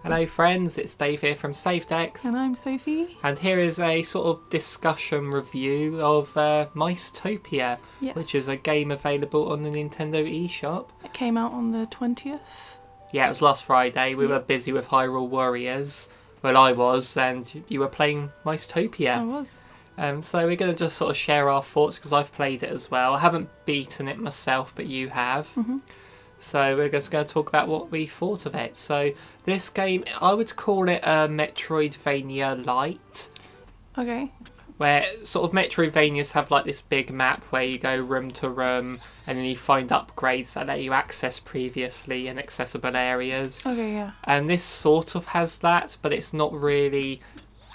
Hello friends, it's Dave here from SaveDecks. And I'm Sophie. And here is a sort of discussion review of Micetopia, Yes. which is a game available on the Nintendo eShop. It came out on the 20th. Yeah, it was last Friday. We were busy with Hyrule Warriors. Well, I was, and you were playing Micetopia. I was. So we're going to just sort of share our thoughts because I've played it as well. I haven't beaten it myself, but you have. Mm-hmm. So we're just going to talk about what we thought of it. So this game, I would call it a Metroidvania Light. Okay. Where sort of Metroidvanias have like this big map where you go room to room and then you find upgrades that let you access previously inaccessible areas. Okay, yeah. And this sort of has that, but it's not really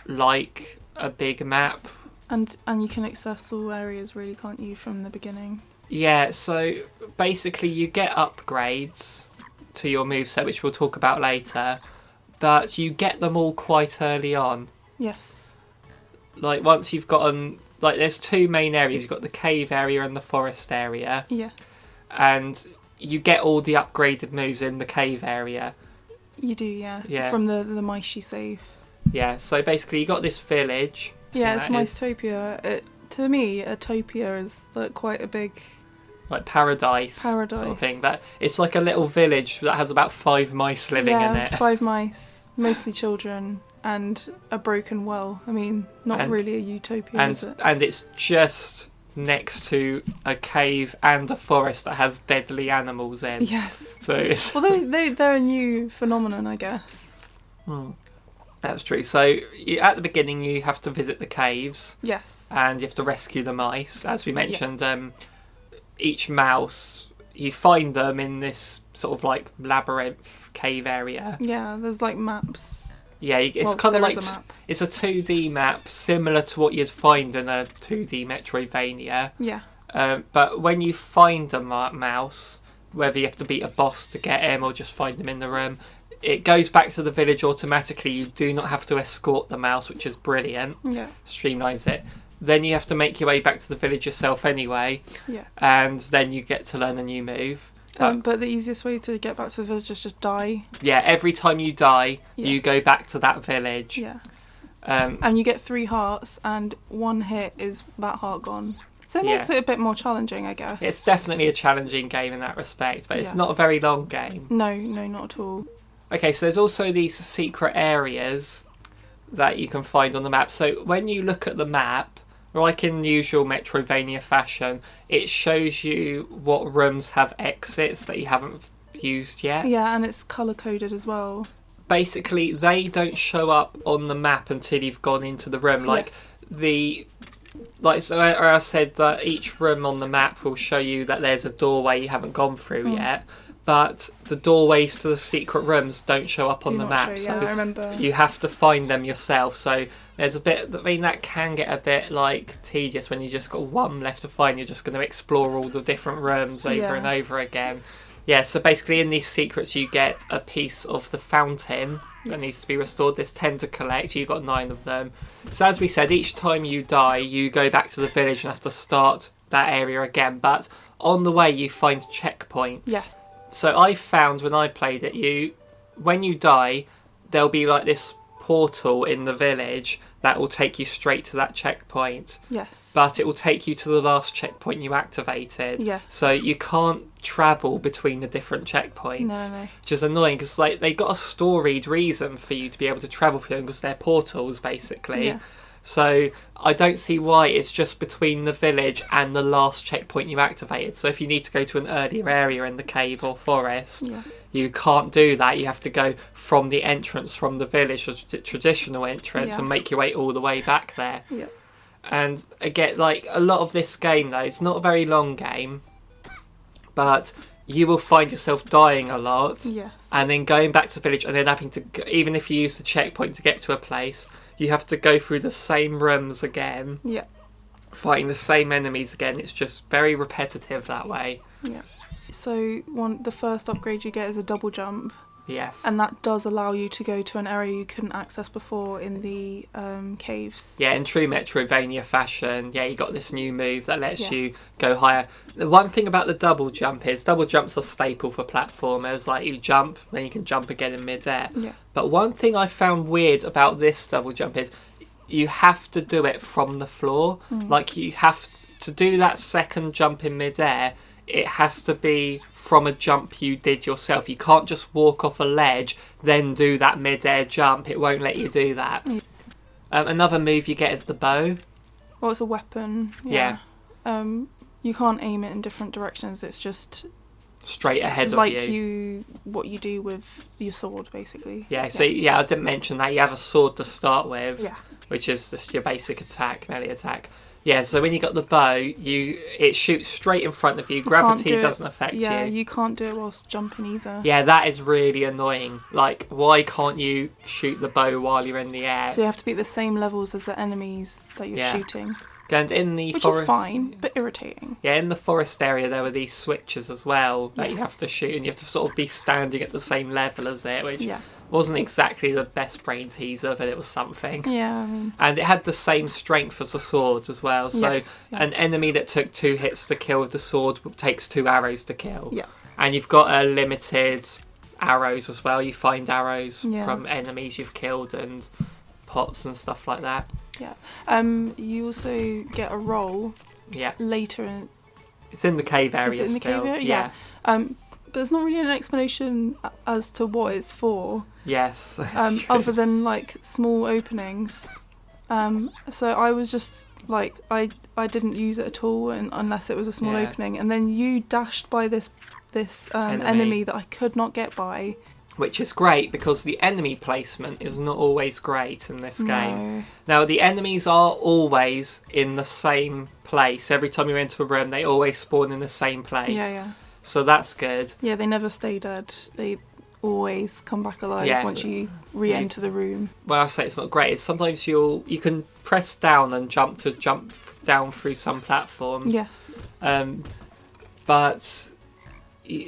like a big map. And you can access all areas really, can't you, from the beginning? Yeah, so basically you get upgrades to your moveset, which we'll talk about later, but you get them all quite early on. Yes. Like once you've gotten, like there's two main areas, you've got the cave area and the forest area. Yes. And you get all the upgraded moves in the cave area. You do, yeah. Yeah. From the mice you save. Yeah, so basically you got this village. Yeah, it's that is Micetopia. To me, a topia is like quite a big... like paradise sort of thing. But it's like a little village that has about 5 mice living in it. 5 mice, mostly children, and a broken well. I mean, not really a utopia, is it? And it's just next to a cave and a forest that has deadly animals in. Yes. So it's... Although they're a new phenomenon, I guess. That's true. So at the beginning you have to visit the caves. Yes. And you have to rescue the mice. As we mentioned, each mouse, you find them in this sort of like labyrinth cave area. Yeah, there's like maps. Yeah, it's kind of like a map. It's a 2D map similar to what you'd find in a 2D Metroidvania. Yeah. But when you find a mouse, whether you have to beat a boss to get him or just find him in the room, it goes back to the village automatically. You do not have to escort the mouse, which is brilliant. Yeah. Streamlines it. Then you have to make your way back to the village yourself anyway. Yeah. And then you get to learn a new move. But the easiest way to get back to the village is just die. Yeah, every time you die, you go back to that village. Yeah. And you get 3 hearts, and 1 hit is that heart gone. So it makes it a bit more challenging, I guess. It's definitely a challenging game in that respect, but it's not a very long game. No, not at all. Okay, so there's also these secret areas that you can find on the map. So when you look at the map, like in usual Metroidvania fashion, it shows you what rooms have exits that you haven't used yet. Yeah, and it's colour-coded as well. Basically, they don't show up on the map until you've gone into the room. So I said that each room on the map will show you that there's a doorway you haven't gone through yet. But the doorways to the secret rooms don't show up on the map, so I remember. You have to find them yourself. So there's a bit, I mean, that can get a bit like tedious when you just got 1 left to find. You're just going to explore all the different rooms over and over again. Yeah, so basically in these secrets you get a piece of the fountain that needs to be restored. There's 10 to collect. You've got 9 of them. So as we said, each time you die, you go back to the village and have to start that area again. But on the way, you find checkpoints. Yes. So I found when I played it, when you die, there'll be like this portal in the village that will take you straight to that checkpoint. Yes. But it will take you to the last checkpoint you activated. Yeah. So you can't travel between the different checkpoints. No. Which is annoying because like they got a storied reason for you to be able to travel through them because they're portals basically. Yeah. So I don't see why it's just between the village and the last checkpoint you activated. So if you need to go to an earlier area in the cave or forest, you can't do that. You have to go from the entrance from the village, the traditional entrance, and make your way all the way back there. Yeah. And again, like a lot of this game though, it's not a very long game, but you will find yourself dying a lot. Yes. And then going back to the village and then having to, even if you use the checkpoint to get to a place, you have to go through the same rooms again. Yeah. Fighting the same enemies again. It's just very repetitive that way. Yeah. So the first upgrade you get is a double jump. Yes. And that does allow you to go to an area you couldn't access before in the caves. Yeah, in true Metroidvania fashion, you got this new move that lets you go higher. The one thing about the double jump is double jumps are staple for platformers. Like, you jump, then you can jump again in mid-air. Yeah. But one thing I found weird about this double jump is you have to do it from the floor. Like, you have to do that second jump in mid-air. It has to be from a jump you did yourself. You can't just walk off a ledge, then do that mid-air jump. It won't let you do that. Yeah. Another move you get is the bow. Well, it's a weapon. Yeah. You can't aim it in different directions. It's just straight ahead of you. Like what you do with your sword, basically. Yeah, so I didn't mention that. You have a sword to start with, yeah, which is just your basic attack, melee attack. Yeah, so when you got the bow, it shoots straight in front of you. Gravity doesn't affect you. Yeah, you can't do it whilst jumping either. Yeah, that is really annoying. Like, why can't you shoot the bow while you're in the air? So you have to be at the same levels as the enemies that you're shooting. And in the Which forest, is fine, but irritating. Yeah, in the forest area there were these switches as well that you have to shoot, and you have to sort of be standing at the same level as it, which wasn't exactly the best brain teaser, but it was something. Yeah, I mean... And it had the same strength as the swords as well, so an enemy that took 2 hits to kill with the sword takes 2 arrows to kill. Yeah. And you've got a limited arrows as well. You find arrows from enemies you've killed and pots and stuff like that. Yeah. You also get a roll. Yeah. Later in. It's in the cave area. Is it in the cave area? Yeah. But there's not really an explanation as to what it's for. Yes. Other than like small openings. So I was just like I didn't use it at all, unless it was a small opening. And then you dashed by this enemy that I could not get by. Which is great because the enemy placement is not always great in this game. Now, the enemies are always in the same place. Every time you enter a room, they always spawn in the same place. Yeah. So that's good. Yeah, they never stay dead. They always come back alive once you re-enter the room. Well, I say it's not great. It's sometimes you can press down and jump down through some platforms. Yes. But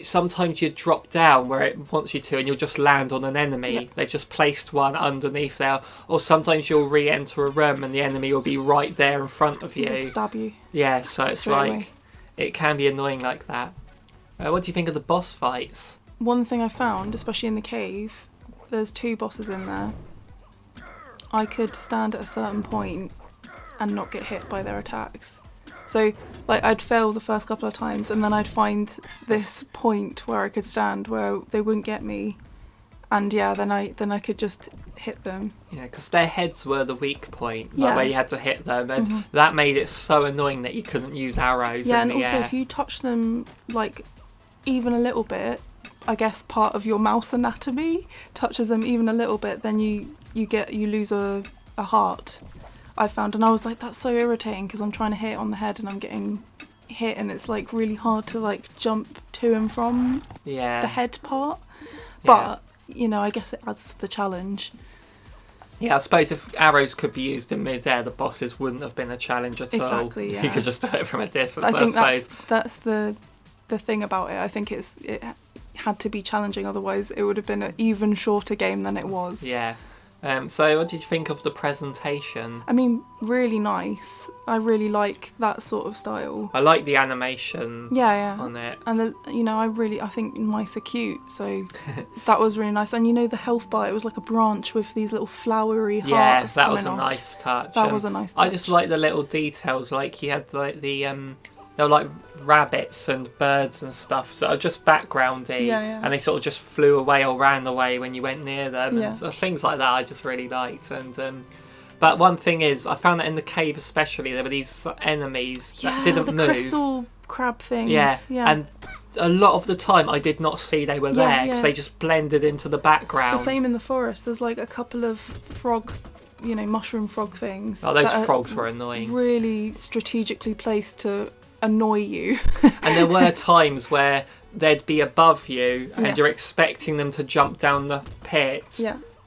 sometimes you drop down where it wants you to and you'll just land on an enemy. They've just placed one underneath there. Or sometimes you'll re-enter a room and the enemy will be right there in front of you. Just stab you. Yeah, so it's like, it can be annoying like that. What do you think of the boss fights? One thing I found, especially in the cave, there's 2 bosses in there. I could stand at a certain point and not get hit by their attacks. So, like, I'd fail the first couple of times, and then I'd find this point where I could stand where they wouldn't get me, and then I could just hit them. Yeah, because their heads were the weak point, like where you had to hit them, and that made it so annoying that you couldn't use arrows. Yeah, and also if you touch them, like, even a little bit, I guess part of your mouse anatomy touches them even a little bit, then you lose a heart. I found, and I was like, that's so irritating because I'm trying to hit it on the head and I'm getting hit, and it's like really hard to like jump to and from the head part. But I guess it adds to the challenge. Yeah, I suppose if arrows could be used in mid-air, the bosses wouldn't have been a challenge at all. Exactly. Yeah. You could just do it from a distance. I think that's the thing about it. I think it had to be challenging, otherwise it would have been an even shorter game than it was. Yeah. So what did you think of the presentation? I mean, really nice. I really like that sort of style. I like the animation on it. And I think mice are cute, so that was really nice. And the health bar, it was like a branch with these little flowery hearts. Yeah, that was a nice touch. That was a nice touch. I just like the little details, like you had like the they were like rabbits and birds and stuff, so are just backgroundy, and they sort of just flew away or ran away when you went near them, and so things like that I just really liked. And but one thing is, I found that in the cave especially, there were these enemies that didn't move. The crystal crab things. Yeah, and a lot of the time I did not see they were there because they just blended into the background. The same in the forest. There's like a couple of mushroom frog things. Oh, those frogs were annoying. Really strategically placed to annoy you. And there were times where they'd be above you and you're expecting them to jump down the pit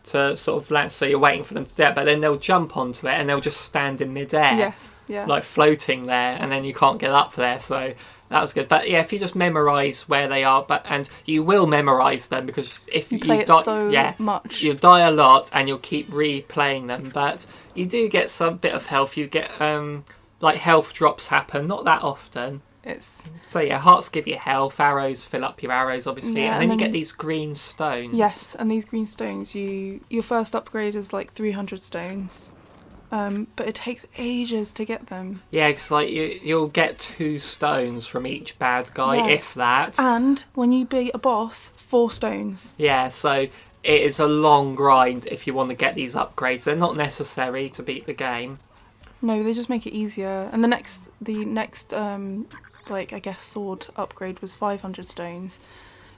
to sort of land, so you're waiting for them to do it, but then they'll jump onto it and they'll just stand in midair, like floating there, and then you can't get up there. So That was good. But yeah, if you just memorise where they are, and you will memorise them, because if you play it so much, you'll die a lot and you'll keep replaying them. But you do get some bit of health. You get like health drops happen, not that often. So yeah, hearts give you health, arrows fill up your arrows, obviously, and then you get these green stones. Yes, and these green stones, your first upgrade is like 300 stones. But it takes ages to get them. Yeah, because like you'll get 2 stones from each bad guy, if that. And when you beat a boss, 4 stones. Yeah, so it is a long grind if you want to get these upgrades. They're not necessary to beat the game. No, they just make it easier. And the next, like I guess sword upgrade was 500 stones.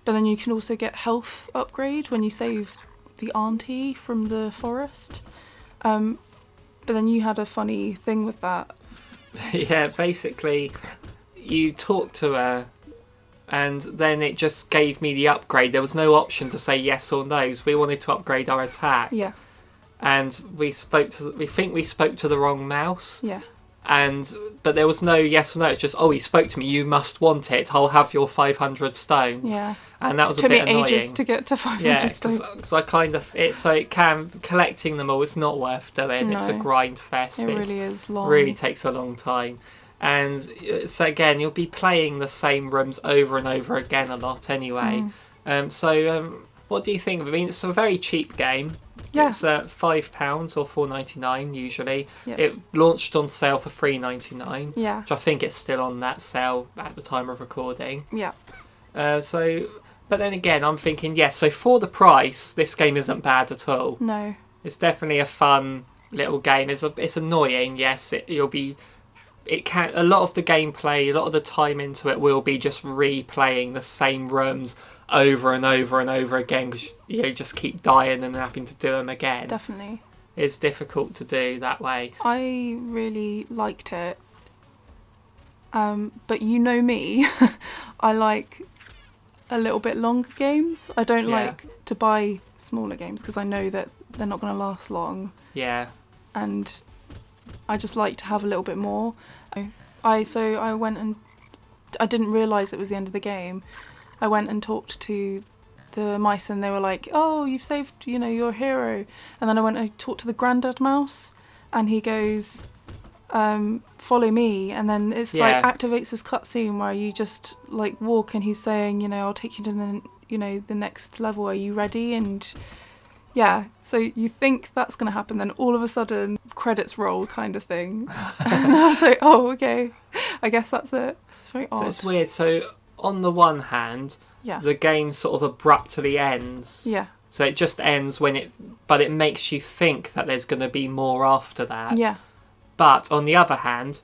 But then you can also get health upgrade when you save the auntie from the forest. But then you had a funny thing with that. Yeah, basically, you talked to her, and then it just gave me the upgrade. There was no option to say yes or no. So we wanted to upgrade our attack. Yeah. And we think we spoke to the wrong mouse. Yeah. But there was no yes or no. It's just, oh, he spoke to me. You must want it. I'll have your 500 stones. Yeah. And that was a bit annoying. Took me ages to get to 500 stones. Because I kind of collecting them all. It's not worth doing. No. It's a grind fest. It really is long. Really takes a long time. And so again, you'll be playing the same rooms over and over again a lot anyway. What do you think? I mean, it's a very cheap game. Yeah. It's £5 or $4.99 usually. Yeah. It launched on sale for $3.99. Yeah. Which I think it's still on that sale at the time of recording. Yeah. But then again, I'm thinking, yes, so for the price, this game isn't bad at all. No. It's definitely a fun little game. It's annoying, yes. A lot of the gameplay, a lot of the time into it will be just replaying the same rooms over and over and over again, because you just keep dying and having to do them again. Definitely. It's difficult to do that way. I really liked it. But you know me, I like a little bit longer games. I don't like to buy smaller games because I know that they're not going to last long. Yeah. And I just like to have a little bit more. I went and I didn't realise it was the end of the game. I went and talked to the mice and they were like, oh, you've saved, your hero. And then I went and talked to the granddad mouse and he goes, follow me. And then it's like activates this cutscene where you just like walk and he's saying, I'll take you to the next level. Are you ready? And yeah, so you think that's going to happen. Then all of a sudden credits roll kind of thing. And I was like, oh, okay. I guess that's it. It's very odd. So it's weird. So on the one hand, the game sort of abruptly ends. Yeah. So it just ends but it makes you think that there's going to be more after that. Yeah. But on the other hand,